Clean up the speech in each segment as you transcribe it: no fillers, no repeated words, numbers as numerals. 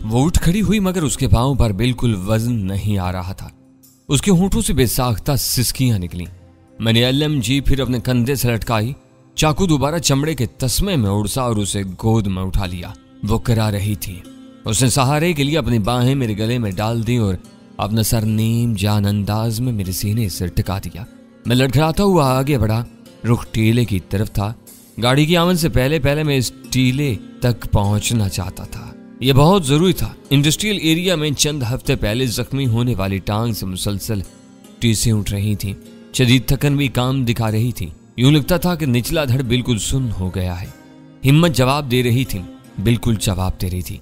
वो उठ खड़ी हुई मगर उसके पांव पर बिल्कुल वजन नहीं आ रहा था। उसके होंठों से बेसाख्ता सिसकियां निकली। मैंने LMG फिर अपने कंधे से लटकाई, चाकू दोबारा चमड़े के तस्मे में उड़सा और उसे गोद में उठा लिया। वो करा रही थी। उसने सहारे के लिए अपनी बाहें मेरे गले में डाल दी और अपना सर नीम जान अंदाज में मेरे सीने से टिका दिया। मैं लड़खड़ाता हुआ आगे बढ़ा। रुख टीले की तरफ था। गाड़ी की आमद से पहले मैं इस टीले तक पहुंचना चाहता था। यह बहुत जरूरी था। इंडस्ट्रियल एरिया में चंद हफ्ते पहले जख्मी होने वाली टांग से मुसलसल टीसें उठ रही थीं। शदीद थकन भी काम दिखा रही थी। यूं लगता था कि निचला धड़ बिल्कुल सुन्न हो गया है। हिम्मत जवाब दे रही थी, बिल्कुल जवाब दे रही थी।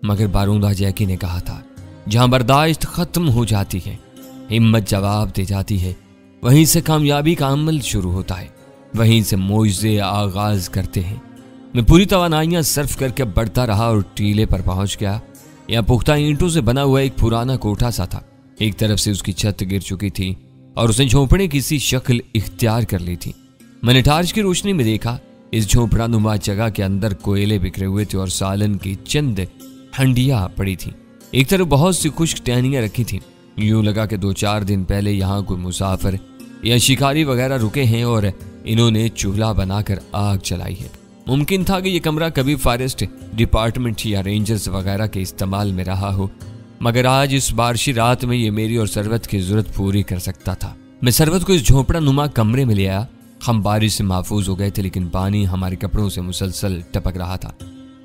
मगर बारूदा जैकी ने कहा था, जहां बर्दाश्त खत्म हो जाती है, हिम्मत जवाब दे जाती है, वहीं से कामयाबी का अमल शुरू होता है, वहीं से मोइज़े आगाज करते हैं। मैं पूरी तवानाइयां सर्फ करके बढ़ता रहा और टीले पर पहुंच गया। यहाँ पुख्ता ईंटों से बना हुआ एक पुराना कोठा सा था। एक तरफ से उसकी छत गिर चुकी थी और उसने झोंपड़े की सी शक्ल इख्तियार कर ली थी। मैंने टार्च की रोशनी में देखा, इस झोंपड़ा नुमा जगह के अंदर कोयले बिखरे हुए थे और सालन की चंद हंडियां पड़ी थी। एक तरफ बहुत सी खुश्क टहनियां रखी थी। यूं लगा कि 2-4 दिन पहले यहाँ कोई मुसाफिर या शिकारी वगैरह रुके हैं और इन्होंने चूल्हा बनाकर आग जलाई है। मुमकिन था कि यह कमरा कभी फॉरेस्ट डिपार्टमेंट या रेंजर्स वगैरह के इस्तेमाल में रहा हो, मगर आज इस बारिशी रात में ये मेरी और सरवत की जरूरत पूरी कर सकता था। मैं सरवत को इस झोंपड़ा नुमा कमरे में ले आया। हम बारिश से महफूज हो गए थे, लेकिन पानी हमारे कपड़ों से मुसलसल टपक रहा था।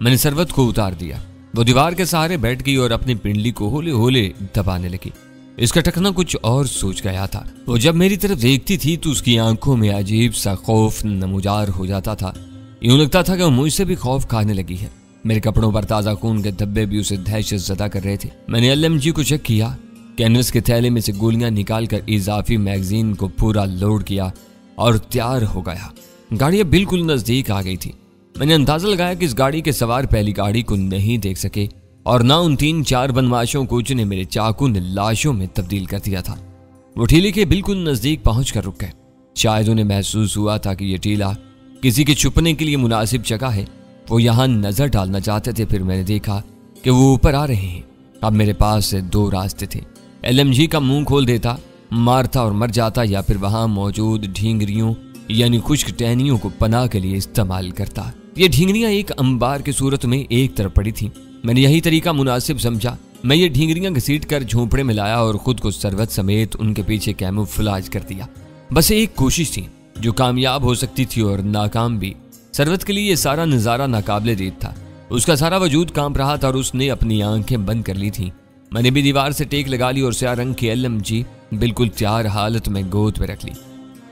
मैंने सरवत को उतार दिया। वो दीवार के सहारे बैठ गई और अपनी पिंडली को होले होले दबाने लगी। इसका टकना कुछ और सोच गया था। वो जब मेरी तरफ देखती थी तो उसकी आंखों में अजीब सा खौफ नमूजार हो जाता था। यूं लगता था कि वो मुझसे भी खौफ खाने लगी है। मेरे कपड़ों पर ताज़ा खून के धब्बे भी उसे दहशत ज़दा कर रहे थे। मैंने LMG को चेक किया, कैनवस के थैले में से गोलियां निकालकर इजाफी मैगजीन को पूरा लोड किया और तैयार हो गया। गाड़ी अब बिल्कुल नज़दीक आ गई थी। मैंने अंदाजा लगाया कि इस गाड़ी के सवार पहली गाड़ी को नहीं देख सके और ना उन 3-4 बदमाशों को जिन्हें मेरे चाकू ने लाशों में तब्दील कर दिया था। वो टीले के बिल्कुल नज़दीक पहुंचकर रुक गए। शायद उन्हें महसूस हुआ था कि यह टीला किसी के छुपने के लिए मुनासिब जगह है। वो यहाँ नजर डालना चाहते थे। फिर मैंने देखा कि वो ऊपर आ रहे हैं। अब मेरे पास से 2 रास्ते थे। LMG का मुंह खोल देता, मारता और मर जाता, या फिर वहां मौजूद ढींगरियों यानी खुश्क टहनियों को पनाह के लिए इस्तेमाल करता। ये ढींगरियां एक अंबार की सूरत में एक तरफ पड़ी थी। मैंने यही तरीका मुनासिब समझा। मैं ये ढींगरियां घसीट कर झोंपड़े में लाया और खुद को सरवत समेत उनके पीछे कैमोफ्लेज कर दिया। बस एक कोशिश थी जो कामयाब हो सकती थी और नाकाम भी। सरवत के लिए ये सारा नज़ारा नाकाबिले दीद था। उसका सारा वजूद कांप रहा था और उसने अपनी आंखें बंद कर ली थी। मैंने भी दीवार से टेक लगा ली और स्याह रंग की LMG बिल्कुल तैयार हालत में गोद पे रख ली।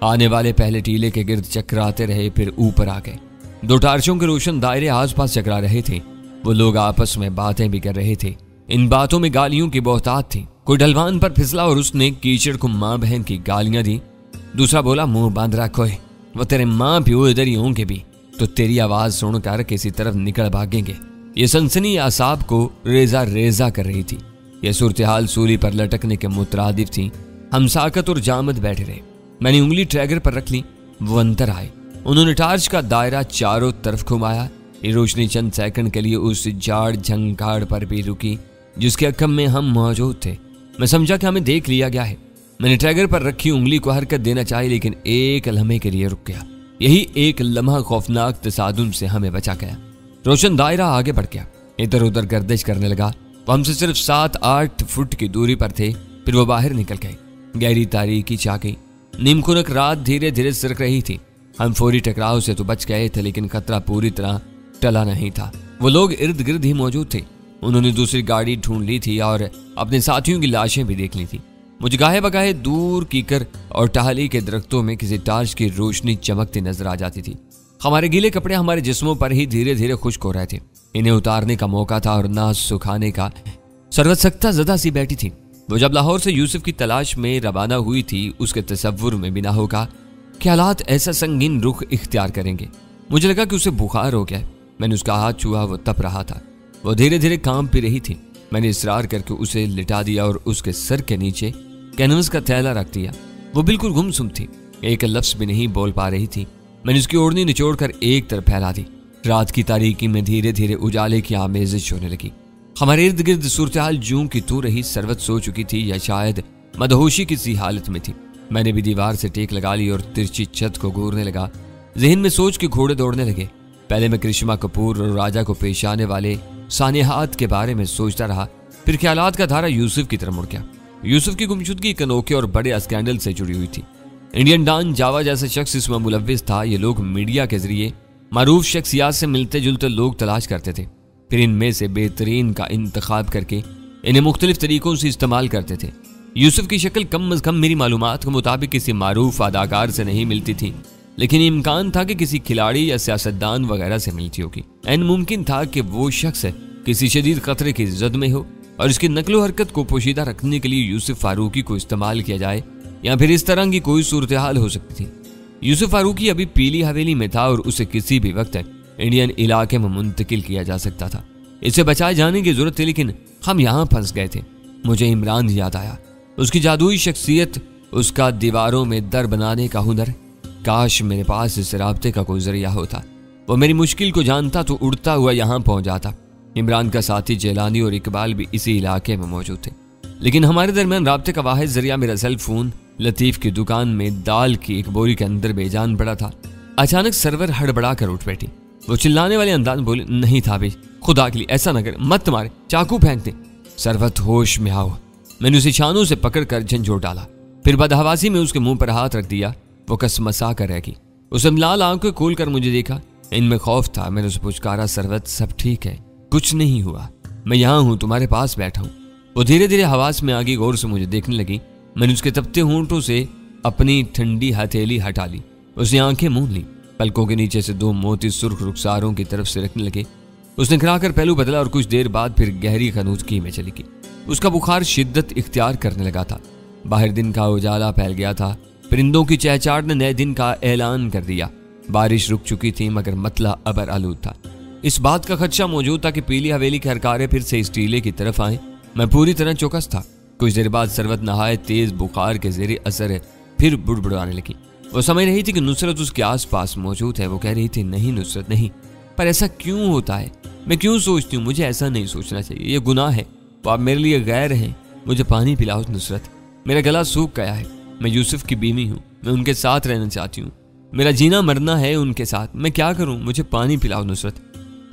आने वाले पहले टीले के गिर्द चकराते रहे, फिर ऊपर आ गए। 2 टार्चों के रोशन दायरे आसपास चकरा रहे थे। वो लोग आपस में बातें भी कर रहे थे। इन बातों में गालियों की बहुतात थी। कोई ढलवान पर फिसला और उसने कीचड़ को माँ बहन की गालियां दी। दूसरा बोला, मुंह बांध रखो है, वो तेरे माँ भी इधर ही होंगे भी तो तेरी आवाज सुनकर किसी तरफ निकल भागेंगे। ये सनसनी आसाब को रेजा रेजा कर रही थी। यह सूरत हाल सूली पर लटकने के मुतरादिफ थी। हम साकत और जामद बैठे रहे। मैंने उंगली ट्रैगर पर रख ली। वो अंदर आए। उन्होंने टार्च का दायरा चारों तरफ घुमाया। ये रोशनी चंद सेकंड के लिए उस जाड़ झंकाड़ पर भी रुकी जिसके अकब में हम मौजूद थे। मैं समझा कि हमें देख लिया गया है। मैंने ट्रैगर पर रखी उंगली को हरकत देना चाही, लेकिन एक लम्हे के लिए रुक गया। यही एक लम्हा खौफनाक तसादुम से हमें बचा गया। रोशन दायरा आगे बढ़ गया, इधर उधर गर्दिश करने लगा। वो हमसे सिर्फ 7-8 फुट की दूरी पर थे। फिर वो बाहर निकल गए। गहरी तारीकी छा गई। नीमखुनक रात धीरे धीरे सिरक रही थी। हम फौरी टकराव से तो बच गए थे, लेकिन खतरा पूरी तरह टला नहीं था। वो लोग इर्द गिर्द ही मौजूद थे। उन्होंने दूसरी गाड़ी ढूंढ ली थी और अपने साथियों की लाशें भी देख ली थी। मुझे गाहे बगाहे दूर कीकर और टहली के दरख्तों में किसी टार्च की रोशनी चमकती नजर आ जाती थी। हमारे गीले कपड़े हमारे जिस्मों पर ही धीरे धीरे खुश्क हो रहे थे। इन्हें उतारने का मौका था और ना सुखाने का। सरवत सख्ता ज़दा सी बैठी थी। वो जब लाहौर से यूसुफ की तलाश में रवाना हुई थी, उसके तसव्वुर में बिना होगा कि हालात ऐसा संगीन रुख इख्तियार करेंगे। मुझे लगा कि उसे बुखार हो गया। मैंने उसका हाथ छुआ। वो तप रहा था। वो धीरे धीरे कांप भी रही थी। मैंने इसरार करके उसे लिटा दिया और उसके सर के नीचे कैनवस का थैला रख दिया। वो बिल्कुल गुमसुम थी, एक लफ्ज भी नहीं बोल पा रही थी। मैंने उसकी ओढ़नी निचोड़कर एक तरफ फैला दी। रात की तारीकी में धीरे धीरे उजाले की आमेजिश होने लगी। हमारे इर्द गिर्द सूरत-ए-हाल जूं की तू रही। सरवत सो चुकी थी या शायद मदहोशी किसी हालत में थी। मैंने भी दीवार से टेक लगा ली और तिरछी छत को घूरने लगा। जहन में सोच के घोड़े दौड़ने लगे। पहले मैं करिश्मा कपूर और राजा को पेश आने वाले सानेहात के बारे में सोचता रहा, फिर ख्यालात का धारा यूसुफ की तरफ मुड़ गया। यूसुफ की गुमशुदगी एक अनोखे और बड़े स्कैंडल से जुड़ी हुई थी। इंडियन डॉन जावा जैसा शख्स इसमें मुलव्विस था। ये लोग मीडिया के जरिए मारूफ शख्सियात से मिलते जुलते लोग तलाश करते थे, फिर इनमें से बेहतरीन का इंतखाब करके इन्हें मुख्तलिफ तरीकों से इस्तेमाल करते थे। यूसुफ की शक्ल कम अज कम मेरी मालूमात के मुताबिक किसी मारूफ अदाकार से नहीं मिलती थी, लेकिन इम्कान था कि किसी खिलाड़ी या सियासतदान वगैरह से मिलती होगी। एन मुमकिन था कि वो शख्स किसी शदीद खतरे की जद में हो और इसकी नकलो हरकत को पोशीदा रखने के लिए यूसुफ फारूकी को इस्तेमाल किया जाए, या फिर इस तरह की कोई सूरत हाल हो सकती थी। यूसुफ फारूकी अभी पीली हवेली में था और उसे किसी भी वक्त इंडियन इलाके में मुंतकिल किया जा सकता था। इससे बचाए जाने की जरूरत थी, लेकिन हम यहाँ फंस गए थे। मुझे इमरान याद आया, उसकी जादुई शख्सियत, उसका दीवारों में दर बनाने का हुनर। काश मेरे पास इस राब्ते का कोई जरिया होता। वो मेरी मुश्किल को जानता तो उड़ता हुआ यहाँ पहुंच जाता। इमरान का साथी जेलानी और इकबाल भी इसी इलाके में मौजूद थे, लेकिन हमारे दरमियान राब्ते का वाहिद जरिया मेरा सेल फोन लतीफ की दुकान में दाल की एक बोरी के अंदर बेजान पड़ा था। अचानक सरवर हड़बड़ा कर उठ बैठी। वो चिल्लाने वाले अंदाज में बोले, नहीं था भाई, खुदा के लिए ऐसा न कर, मत मारे, चाकू फेंक दे। सरवत होश में आओ। मैंने उसे शानों से पकड़कर झंझोड़ डाला, फिर बदहवासी में उसके मुंह पर हाथ रख दिया। वो कसमसा कर रह गई। उसने लाल आंखें खोल कर मुझे देखा, इनमें खौफ था। मैंने उसे पुचकारा, सरवत सब ठीक है, कुछ नहीं हुआ, मैं यहाँ हूँ, तुम्हारे पास बैठा हूँ। वो धीरे धीरे हवास में आगे गौर से मुझे देखने लगी। मैंने उसके तपते होंठों से अपनी ठंडी हथेली हटा ली। उसने आंखें मूंद ली, पलकों के नीचे से दो मोती सुर्ख रुखसारों की तरफ से रखने लगे। उसने खिलाकर पहलू बदला और कुछ देर बाद फिर गहरी खनूजगी में चली गई। उसका बुखार शिद्दत इख्तियार करने लगा था। बाहर दिन का उजाला फैल गया था। परिंदों की चहचहाट ने नए दिन का ऐलान कर दिया। बारिश रुक चुकी थी, मगर मतला अबर आलूद था। इस बात का खदशा मौजूद था कि पीली हवेली के हरकारे फिर से इस टीले की तरफ आए। मैं पूरी तरह चौकस था। कुछ देर बाद सरवत नहाए तेज बुखार के जेरे असर फिर बुड़बुड़ाने लगी। वो समझ रही थी कि नुसरत उसके आसपास मौजूद है। वो कह रही थी, नहीं नुसरत नहीं। पर ऐसा क्यों होता है? मैं क्यों सोचती हूँ मुझे ऐसा नहीं सोचना चाहिए, ये गुनाह है। वो आप मेरे लिए गैर हैं। मुझे पानी पिलाओ नुसरत, मेरा गला सूख गया है। मैं यूसुफ की बीवी हूँ, मैं उनके साथ रहना चाहती हूँ। मेरा जीना मरना है उनके साथ। मैं क्या करूँ? मुझे पानी पिलाओ नुसरत।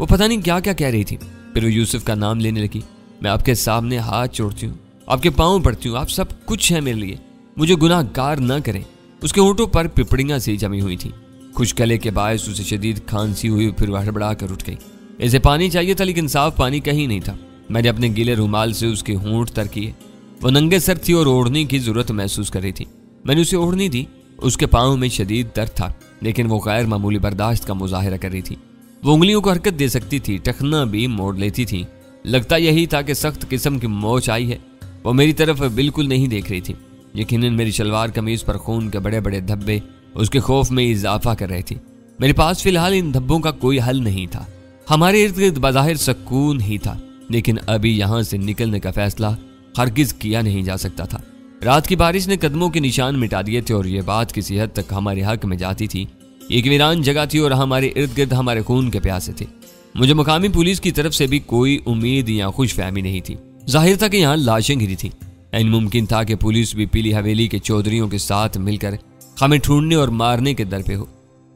वो पता नहीं क्या क्या कह रही थी। फिर वो यूसुफ का नाम लेने लगी। मैं आपके सामने हाथ जोड़ती हूँ, आपके पाँव पड़ती हूँ, आप सब कुछ है मेरे लिए, मुझे गुनाहगार न करें। उसके होंठों पर पिपड़ियाँ सी जमी हुई थी। खुश गले के बायस उसे शदीद खांसी हुई। फिर वह हड़बड़ा कर उठ गई। इसे पानी चाहिए था, लेकिन साफ पानी कहीं नहीं था। मैंने अपने गीले रुमाल से उसके होंठ तर किए। वो नंगे सर थी और ओढ़ने की जरूरत महसूस कर रही थी। मैंने उसे ओढ़नी दी। उसके पाँव में शदीद दर्द था, लेकिन वो गैर मामूली बर्दाश्त का मुजाहिरा कर रही थी। वो उंगलियों को हरकत दे सकती थी, टखना भी मोड़ लेती थी। लगता यही था कि सख्त किस्म की मौज आई है। वो मेरी तरफ बिल्कुल नहीं देख रही थी। यकीनन मेरी शलवार कमीज पर खून के बड़े बड़े धब्बे उसके खौफ में इजाफा कर रही थी। मेरे पास फिलहाल इन धब्बों का कोई हल नहीं था। हमारे इर्द गिर्द बज़ाहिर सुकून ही था, लेकिन अभी यहाँ से निकलने का फैसला हरगिज किया नहीं जा सकता था। रात की बारिश ने कदमों के निशान मिटा दिए थे और यह बात किसी हद तक हमारे हक में जाती थी। एक वीरान जगह थी और हमारे इर्द गिर्द हमारे खून के प्यासे थे। मुझे मुकामी पुलिस की तरफ से भी कोई उम्मीद या खुशफहमी नहीं थी। जाहिर था कि यहाँ लाशें गिरी थी। ऐन मुमकिन था कि पुलिस भी पीली हवेली के चौधरियों के साथ मिलकर हमें ढूंढने और मारने के दर पे हो।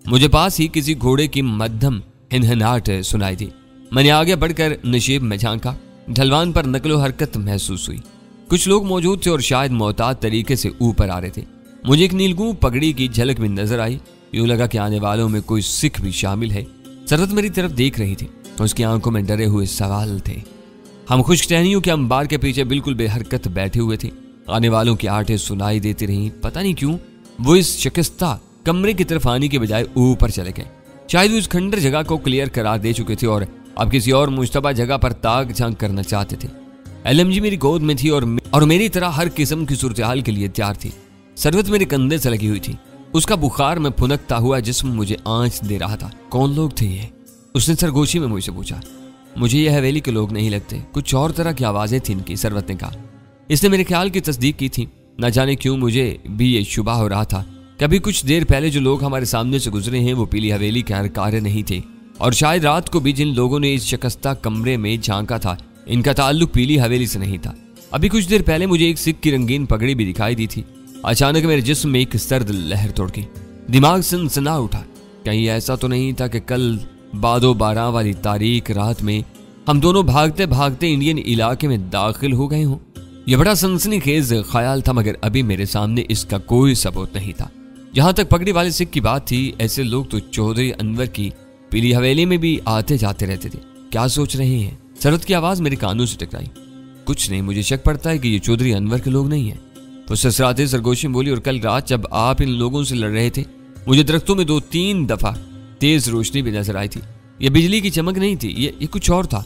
मुझे पास ही किसी घोड़े की मध्यम हिनहनाहट सुनाई दी। मैंने आगे बढ़कर नशीब में झांका। ढलवान पर नकलो हरकत महसूस हुई। कुछ लोग मौजूद थे और शायद मोहतात तरीके से ऊपर आ रहे थे। मुझे एक नीलगू पगड़ी की झलक भी नजर आई। यूं लगा कि आने वालों में कोई सिख भी शामिल है। सरवत मेरी तरफ देख रही थी, उसकी आंखों में डरे हुए सवाल थे। हम खुश्क टहनियों के अंबार के पीछे बिल्कुल बेहरकत बैठे हुए थे। आने वालों की आटें सुनाई देती रहीं। पता नहीं क्यों वो इस शिकस्ता कमरे की तरफ आने के बजाय ऊपर चले गए। शायद वो इस खंडर जगह को क्लियर करार दे चुके थे और अब किसी और मुश्तबा जगह पर ताक झांक करना चाहते थे। LMG मेरी गोद में थी और मेरी तरह हर किस्म की सूरत-ए-हाल के लिए तैयार थी। सरवत मेरे कंधे से लगी हुई थी। उसका बुखार में फुनकता हुआ जिस्म मुझे आंच दे रहा था। कौन लोग थे ये? उसने सरगोशी में मुझसे पूछा। मुझे ये हवेली के लोग नहीं लगते, कुछ और तरह की आवाजें थी इनकी, सरवत ने कहा। इसने मेरे ख्याल की तस्दीक की थी। न जाने क्यों मुझे भी ये शुबा हो रहा था। कभी कुछ देर पहले जो लोग हमारे सामने से गुजरे हैं वो पीली हवेली के हरकारे नहीं थे, और शायद रात को भी जिन लोगों ने इस शिकस्ता कमरे में झांका था इनका ताल्लुक पीली हवेली से नहीं था। अभी कुछ देर पहले मुझे एक सिख की रंगीन पगड़ी भी दिखाई दी थी। अचानक मेरे जिस्म में एक सर्द लहर तोड़ गई। दिमाग सनसना उठा। कहीं ऐसा तो नहीं था कि कल बादो बारह वाली तारीख रात में हम दोनों भागते भागते इंडियन इलाके में दाखिल हो गए हों। यह बड़ा सनसनीखेज ख्याल था, मगर अभी मेरे सामने इसका कोई सबूत नहीं था। जहां तक पगड़ी वाले सिख की बात थी, ऐसे लोग तो चौधरी अनवर की पीली हवेली में भी आते जाते रहते थे। क्या सोच रहे हैं? सरहद की आवाज मेरे कानों से टकराई। कुछ नहीं, मुझे शक पड़ता है कि ये चौधरी अनवर के लोग नहीं है। तो ससराते सरगोशी बोली, और कल रात जब आप इन लोगों से लड़ रहे थे, मुझे दरख्तों में 2-3 दफा तेज रोशनी भी नजर आई थी। यह बिजली की चमक नहीं थी, ये कुछ और था,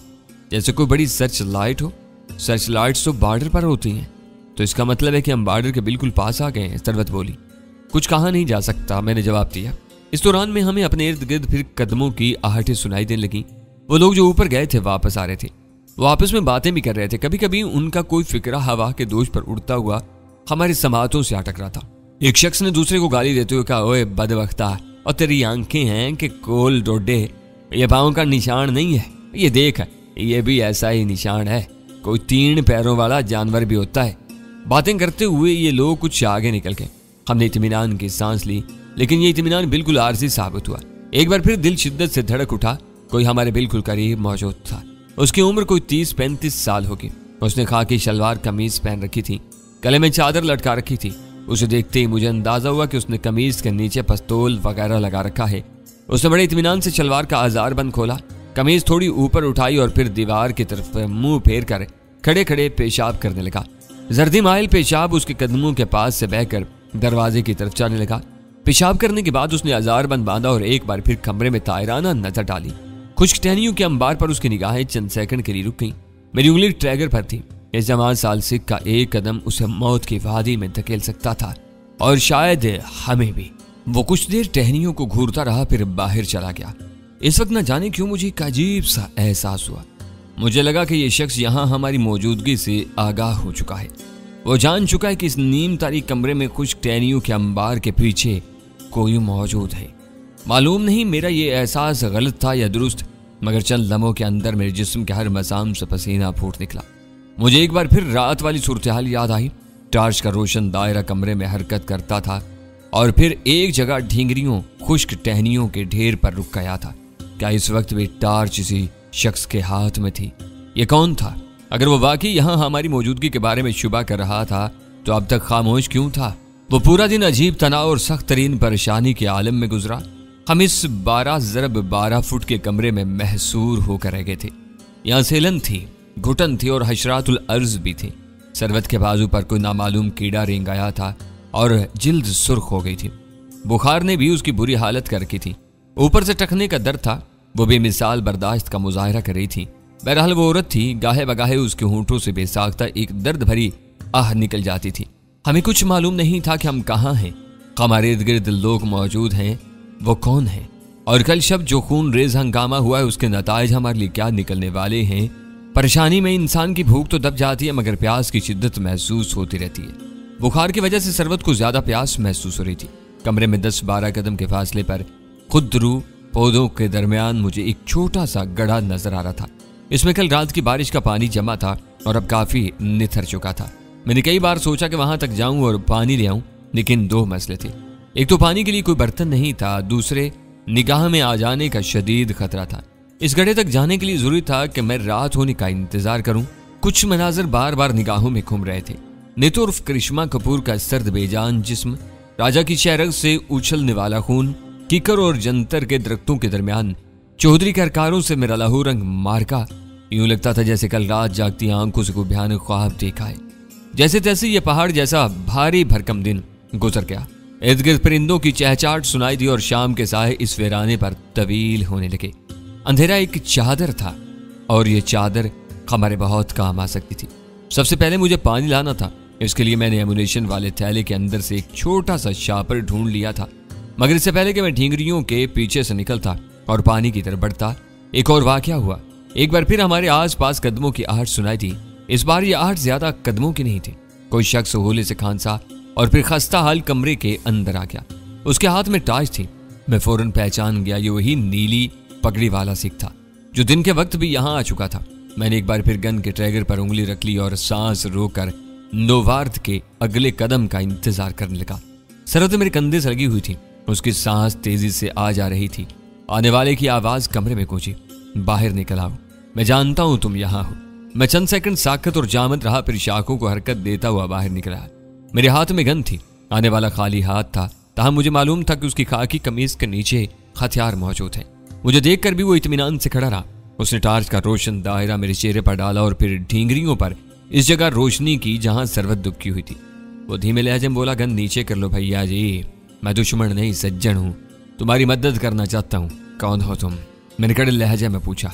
जैसे कोई बड़ी सर्च लाइट हो। सर्च लाइट्स तो बॉर्डर पर होती हैं, तो इसका मतलब है कि हम बॉर्डर के बिल्कुल पास आ गए हैं। सरवत बोली। कुछ कहा नहीं जा सकता, मैंने जवाब दिया। इस दौरान में हमें अपने इर्द गिर्द फिर कदमों की आहटें सुनाई देने लगी। वो लोग जो ऊपर गए थे वापस आ रहे थे। वो आपस में बातें भी कर रहे थे। कभी कभी उनका कोई फिक्रा हवा के दोष पर उड़ता हुआ हमारे समातों से अटक रहा था। एक शख्स ने दूसरे को गाली देते हुए कहा, ओए बदबख्ता, और तेरी आंखें हैं कि कोल डोडे, ये पाँव का निशान नहीं है, ये देख, ये भी ऐसा ही निशान है। कोई 3 पैरों वाला जानवर भी होता है। बातें करते हुए ये लोग कुछ आगे निकल गए। हमने इत्मीनान की सांस ली, लेकिन ये इत्मीनान बिल्कुल आरजी साबित हुआ। एक बार फिर दिल शिद्दत से धड़क उठा। कोई हमारे बिल्कुल करीब मौजूद था। उसकी उम्र कोई 30-35 साल होगी। उसने खाकी शलवार कमीज पहन रखी थी, गले में चादर लटका रखी थी। उसे देखते ही मुझे अंदाजा हुआ कि उसने कमीज के नीचे पिस्तौल वगैरह लगा रखा है। उसने बड़े इत्मीनान से शलवार का आजार बंद खोला, कमीज थोड़ी ऊपर उठाई और फिर दीवार की तरफ मुंह फेर कर खड़े खड़े पेशाब करने लगा। जर्दी माइल पेशाब उसके कदमों के पास से बहकर दरवाजे की तरफ जाने लगा। पेशाब करने के बाद उसने आजार बंद बांधा और एक बार फिर कमरे में तायराना नजर डाली। खुश्क टहनियों के अंबार पर उसकी निगाहें चंद सेकंड के लिए रुक गईं। मेरी उंगली ट्रैगर पर थी। इस जवान साल सिख का एक कदम उसे मौत की वादी में धकेल सकता था, और शायद हमें भी। वो कुछ देर टहनियों को घूरता रहा, फिर बाहर चला गया। इस वक्त न जाने क्यों मुझे एक अजीब सा एहसास हुआ। मुझे लगा कि यह शख्स यहाँ हमारी मौजूदगी से आगाह हो चुका है। वो जान चुका है कि इस नीम तारीख कमरे में खुश्क टहनियों के अंबार के पीछे कोई मौजूद है। मालूम नहीं मेरा ये एहसास गलत था या दुरुस्त, मगर चंद लम्हों के अंदर मेरे जिस्म के हर मसाम से पसीना फूट निकला। मुझे एक बार फिर रात वाली सूरत हाल याद आई। टार्च का रोशन दायरा कमरे में हरकत करता था और फिर एक जगह ढींगरियों खुश्क टहनियों के ढेर पर रुक गया था। क्या इस वक्त भी टार्च इसी शख्स के हाथ में थी? ये कौन था? अगर वो वाकई यहाँ हमारी मौजूदगी के बारे में शुबा कर रहा था, तो अब तक खामोश क्यों था? वो पूरा दिन अजीब तनाव और सख्त तरीन परेशानी के आलम में गुजरा। हम इस 12 फुट के कमरे में महसूर होकर रह गए थे। यहाँ सेलन थी, घुटन थी और हशरातुल अर्ज भी थी। सरवत के बाजू पर कोई नामालूम कीड़ा रेंग आया था और जिल्द सुर्ख हो गई थी। बुखार ने भी उसकी बुरी हालत कर रखी थी। ऊपर से टखने का दर्द था। वो बेमिसाल बर्दाश्त का मुजाहरा कर रही थी। बहरहाल वो औरत थी, गाहे बगाहे उसके होंठों से बेसाख्ता एक दर्द भरी आह निकल जाती थी। हमें कुछ मालूम नहीं था कि हम कहाँ हैं। हमारे इर्द गिर्द लोग मौजूद हैं, वो कौन है? और कल शब जो खून रेज हंगामा हुआ है, उसके नताइज हमारे लिए क्या निकलने वाले हैं? परेशानी में इंसान की भूख तो दब जाती है, मगर प्यास की शिद्दत महसूस होती रहती है। बुखार की वजह से सरवत को ज्यादा प्यास महसूस हो रही थी। कमरे में 10-12 कदम के फासले पर खुदरू पौधों के दरमियान मुझे एक छोटा सा गड्ढा नजर आ रहा था। इसमें कल रात की बारिश का पानी जमा था और अब काफी निथर चुका था। मैंने कई बार सोचा कि वहां तक जाऊं और पानी ले आऊं, लेकिन 2 मसले थे। एक तो पानी के लिए कोई बर्तन नहीं था, दूसरे निगाह में आ जाने का शदीद खतरा था। इस गड्ढे तक जाने के लिए जरूरी था कि मैं रात होने का इंतजार करूं। कुछ मनाजर बार बार निगाहों में घूम रहे थे। नीतू उर्फ करिश्मा कपूर का सर्द बेजान जिस्म, राजा की शहरग से उछलने वाला खून, कीकर और जंतर के दरख्तों के दरमियान चौधरी के अरकारों से मेरा लहू रंग मारका। यूं लगता था जैसे कल रात जागती आंखों से कोई भयानक ख्वाब देखा है। जैसे तैसे ये पहाड़ जैसा भारी भरकम दिन गुजर गया। इर्द गिर्द परिंदों की चहचाहट सुनाई दी और शाम के साए इस वीराने पर तवील होने लगे। अंधेरा एक चादर था और ये चादर हमारे बहुत काम आ सकती थी। सबसे पहले मुझे पानी लाना था। इसके लिए मैंने एमुनेशन वाले थैले के अंदर से एक छोटा सा शापर ढूंढ लिया था। मगर इससे पहले कि मैं ढींगरियों के पीछे से निकलता और पानी की तरफ बढ़ता, एक और वाकया हुआ। एक बार फिर हमारे आसपास कदमों की आहट सुनाई दी। इस बार ये आहट ज्यादा कदमों की नहीं थी। कोई शख्स होले से खांसा और फिर खस्ता हाल कमरे के अंदर आ गया। उसके हाथ में टार्च थी। मैं फौरन पहचान गया, ये वही नीली पगड़ी वाला सिख था जो दिन के वक्त भी यहाँ आ चुका था। मैंने एक बार फिर गन के ट्रैगर पर उंगली रख ली और सांस रोककर नोवार्थ के अगले कदम का इंतजार करने लगा। सरहद मेरे कंधे से लगी हुई थी, उसकी सांस तेजी से आ जा रही थी। आने वाले की आवाज कमरे में गूंजी, बाहर निकल आओ, मैं जानता हूं तुम यहां हो। मैं चंद सेकंड साकत और जामद रहा, फिर शाखों को हरकत देता हुआ बाहर निकला। मेरे हाथ में गन थी, आने वाला खाली हाथ था, ताहम मुझे मालूम था कि उसकी खाकी कमीज के नीचे हथियार मौजूद है। मुझे देखकर भी वो इत्मीनान से खड़ा रहा। उसने टार्च का रोशन दायरा मेरे चेहरे पर डाला और फिर ढींगरियों पर इस जगह रोशनी की जहां सरवत दुबकी हुई थी। वो धीमे लहजे में बोला, गन नीचे कर लो भैया जी, मैं दुश्मन नहीं सज्जन हूं, तुम्हारी मदद करना चाहता हूं। कौन हो तुम? मैंने कड़े लहजे में पूछा।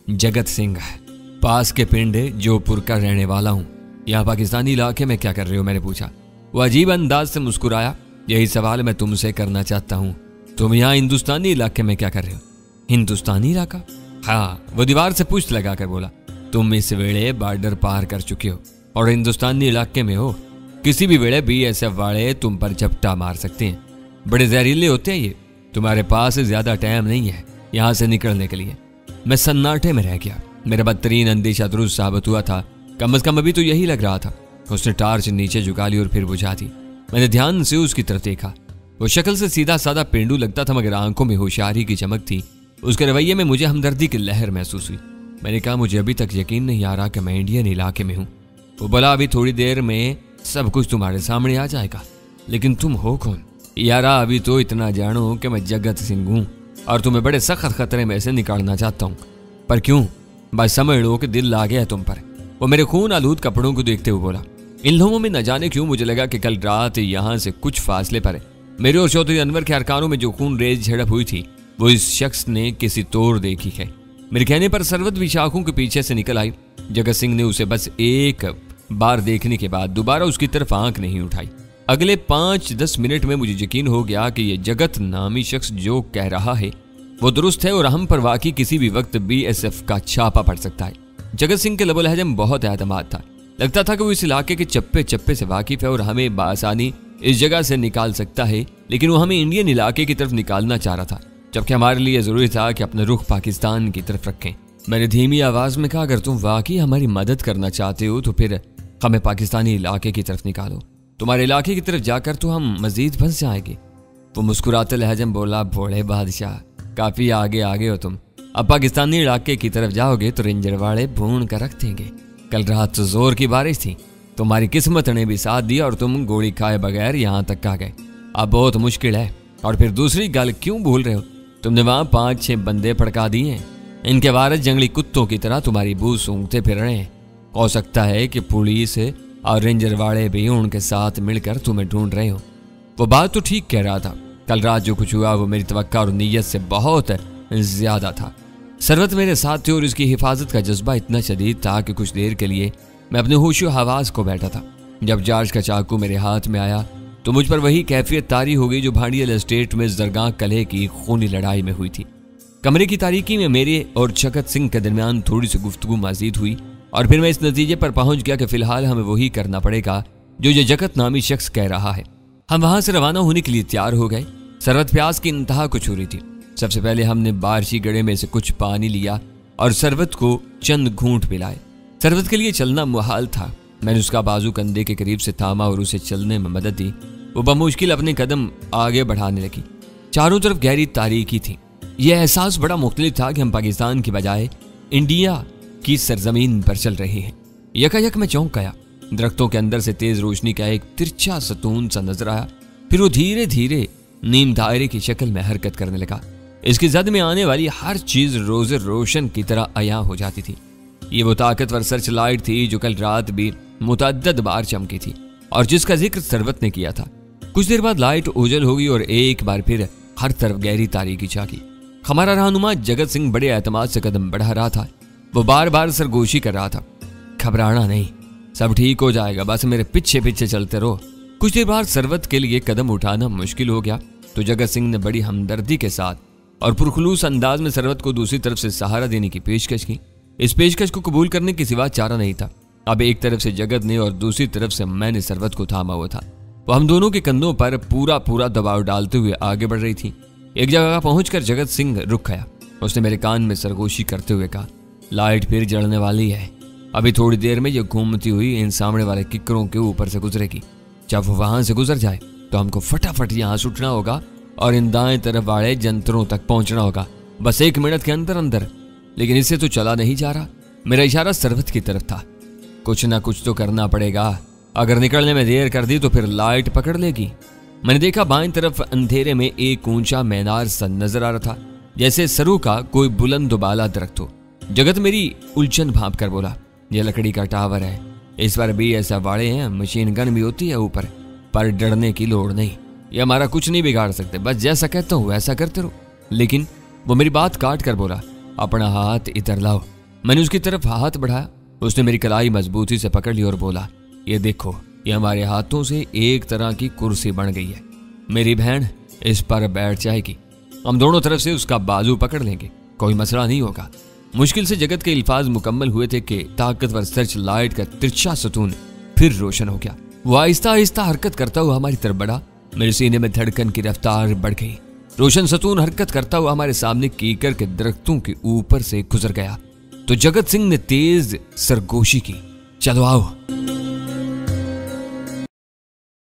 जगत सिंह, पास के पिंड जोपुर का रहने वाला हूं। यहाँ पाकिस्तानी इलाके में क्या कर रहे हो? मैंने पूछा। वो अजीब अंदाज से मुस्कुराया। यही सवाल मैं तुमसे करना चाहता हूँ, तुम यहाँ हिंदुस्तानी इलाके में क्या कर रहे हो? हिंदुस्तानी इलाका? हाँ, वो दीवार से पूछ लगा कर बोला, तुम इस वेले बॉर्डर पार कर चुके हो और हिंदुस्तानी इलाके में हो। किसी भी वेले BSF वाले तुम पर झपटा मार सकते हैं, बड़े जहरीले होते हैं ये। तुम्हारे पास ज्यादा टाइम नहीं है यहाँ से निकलने के लिए। मैं सन्नाटे में रह गया। मेरा बदतरीन अंदेशा दुरुस्त साबित हुआ था, कम से कम अभी तो यही लग रहा था। उसने टार्च नीचे झुका ली और फिर बुझा दी। मैंने ध्यान से उसकी तरफ देखा। वो शक्ल से सीधा साधा पेंडू लगता था, मगर आंखों में होशियारी की चमक थी। उसके रवैये में मुझे हमदर्दी की लहर महसूस हुई। मैंने कहा, मुझे अभी तक यकीन नहीं आ रहा कि मैं इंडियन इलाके में हूँ। वो बोला, अभी थोड़ी देर में सब कुछ तुम्हारे सामने आ जाएगा, लेकिन तुम हो कौन? यारा, अभी तो इतना जानो कि मैं जगत सिंह हूँ और तुम्हें बड़े सख्त खतरे में से निकालना चाहता हूँ। पर क्यों? बस समझ लो कि दिल ला गया है तुम पर। वो मेरे खून आलूद कपड़ों को देखते हुए बोला। इन लोगों में न जाने क्यों मुझे लगा कि कल रात यहाँ से कुछ फासले पर मेरे और चौधरी अनवर के अरकानों में जो खून रेज झड़प हुई थी, वो इस शख्स ने किसी तोड़ देखी है। मेरे कहने पर सरवत भी शाखों के पीछे से निकल आई। जगत सिंह ने उसे बस एक बार देखने के बाद दोबारा उसकी तरफ आंख नहीं उठाई। अगले 5-10 मिनट में मुझे यकीन हो गया कि यह जगत नामी शख्स जो कह रहा है वो दुरुस्त है और हम पर वाकई किसी भी वक्त BSF का छापा पड़ सकता है। जगत सिंह के लबो-लहजे में बहुत एतमाद था। लगता था कि वो इस इलाके के चप्पे चप्पे से वाकिफ है और हमें बासानी इस जगह से निकाल सकता है, लेकिन वो हमें इंडियन इलाके की तरफ निकालना चाह रहा था, जबकि हमारे लिए जरूरी था कि अपना रुख पाकिस्तान की तरफ रखें। मैंने धीमी आवाज में कहा, अगर तुम वाकई हमारी मदद करना चाहते हो तो फिर हमें पाकिस्तानी इलाके की तरफ निकालो। तुम्हारे इलाके की तरफ जाकर तो हम मजीद फंस जाएंगे। वो मुस्कुराते लहजे में बोला, भोले बादशाह, काफी आगे आगे हो तुम। अब पाकिस्तानी इलाके की तरफ जाओगे तो रेंजर वाले भून कर रख देंगे। कल रात तो जोर की बारिश थी, तुम्हारी किस्मत ने भी साथ दिया और तुम गोली खाए बगैर यहाँ तक आ गए। अब बहुत मुश्किल है। और फिर दूसरी गल क्यों भूल रहे हो? तुमने वहां 5-6 बंदे फड़का दिए हैं। इनके वारस जंगली कुत्तों की तरह तुम्हारी बू सूंघते फिर रहे हैं। हो सकता है कि पुलिस और रेंजर वाले भी उनके साथ मिलकर तुम्हें ढूंढ रहे हो। वो बात तो ठीक कह रहा था। कल रात जो कुछ हुआ वो मेरी तवक्का और नीयत से बहुत ज्यादा था। सरवत मेरे साथ थे और इसकी हिफाजत का जज्बा इतना शदीद था कि कुछ देर के लिए मैं अपने होशो हवास को बैठा था। जब जॉर्ज का चाकू मेरे हाथ में आया तो मुझ पर वही कैफियत तारी हो गई जो भांडियल एस्टेट में जरगाह कलह की खूनी लड़ाई में हुई थी। कमरे की तारीकी में मेरे और जगत सिंह के दरमियान थोड़ी सी गुफ्तगू मजीद हुई और फिर मैं इस नतीजे पर पहुंच गया कि फिलहाल हमें वही करना पड़ेगा जो ये जगत नामी शख्स कह रहा है। हम वहां से रवाना होने के लिए तैयार हो गए। सरवत प्यास की इंतहा को छू रही थी। सबसे पहले हमने बारिशी गड़े में से कुछ पानी लिया और सरवत को चंद घूंट पिलाए। सरवत के लिए चलना मुहाल था। मैंने उसका बाजू कंधे के करीब से थामा और उसे चलने में मदद दी। वो बमुश्किल अपने कदम आगे बढ़ाने लगी। चारों तरफ गहरी तारीकी थी। यह एहसास बड़ा मुख्तलिफ था कि हम पाकिस्तान की बजाय इंडिया की सरजमीन पर चल रहे हैं। यकायक मैं चौंक गया। दरख्तों के अंदर से तेज रोशनी का एक तिरछा सतून सा नजर आया। फिर वो धीरे धीरे नीम दायरे की शक्ल में हरकत करने लगा। इसकी जद में आने वाली हर चीज रोजे रोशन की तरह अया हो जाती थी। ये वो ताकतवर सर्च लाइट थी जो कल रात भी मुतअद्दद बार चमकी थी और जिसका जिक्र सरवत ने किया था। कुछ देर बाद लाइट ओझल होगी और एक बार फिर हर तरफ गहरी तारीकी छागी। हमारा रहनुमा जगत सिंह बड़े एतमाद से कदम बढ़ा रहा था। वो बार बार सरगोशी कर रहा था, घबराना नहीं, सब ठीक हो जाएगा, बस मेरे पीछे पीछे चलते रहो। कुछ देर बाद सरवत के लिए कदम उठाना मुश्किल हो गया तो जगत सिंह ने बड़ी हमदर्दी के साथ और पुरखुलूस अंदाज में सरवत को दूसरी तरफ से सहारा देने की पेशकश की। इस पेशकश को कबूल करने के सिवा चारा नहीं था। अब एक तरफ से जगत ने और दूसरी तरफ से मैंने सरवत को थामा हुआ था। वो हम दोनों के कंधों पर पूरा पूरा दबाव डालते हुए आगे बढ़ रही थी। एक जगह पहुंचकर जगत सिंह रुक गया। उसने मेरे कान में सरगोशी करते हुए कहा, लाइट फिर जलने वाली है। अभी थोड़ी देर में ये घूमती हुई इन सामने वाले किक्करों के ऊपर से गुजरेगी। जब वो वहां से गुजर जाए तो हमको फटाफट यहाँ से उठना होगा और इन दाएं तरफ वाले जंतरों तक पहुंचना होगा, बस 1 मिनट के अंदर अंदर। लेकिन इससे तो चला नहीं जा रहा। मेरा इशारा सरबत की तरफ था। कुछ ना कुछ तो करना पड़ेगा, अगर निकलने में देर कर दी तो फिर लाइट पकड़ लेगी। मैंने देखा बाएं तरफ अंधेरे में एक ऊंचा मीनार सा नजर आ रहा था, जैसे सरू का कोई बुलंद बाला दरख्त हो। जगत मेरी उलझन भांप कर बोला, यह लकड़ी का टावर है, इस पर भी ऐसा वाड़े हैं, मशीन गन भी होती है ऊपर, पर डरने की लोड़ नहीं, ये हमारा कुछ नहीं बिगाड़ सकते, बस जैसा कहता हूँ वैसा करते रहो। लेकिन वो मेरी बात काट कर बोला, अपना हाथ इधर लाओ। मैंने उसकी तरफ हाथ बढ़ाया, उसने मेरी कलाई मजबूती से पकड़ ली और बोला, ये देखो, ये हमारे हाथों से एक तरह की कुर्सी बन गई है, मेरी बहन इस पर बैठ जाएगी, हम दोनों तरफ से उसका बाजू पकड़ लेंगे, कोई मसला नहीं होगा। मुश्किल से जगत के अल्फाज मुकम्मल हुए थे कि ताकतवर सर्च लाइट का तिरछा सतून फिर रोशन हो गया। वो आहिस्ता आहिस्ता हरकत करता हुआ हमारी तरफ बढ़ा। मेरे सीने में धड़कन की रफ्तार बढ़ गई। रोशन सतून हरकत करता हुआ हमारे सामने कीकर के दरख्तों के ऊपर से गुजर गया तो जगत सिंह ने तेज सरगोशी की, चलो आओ।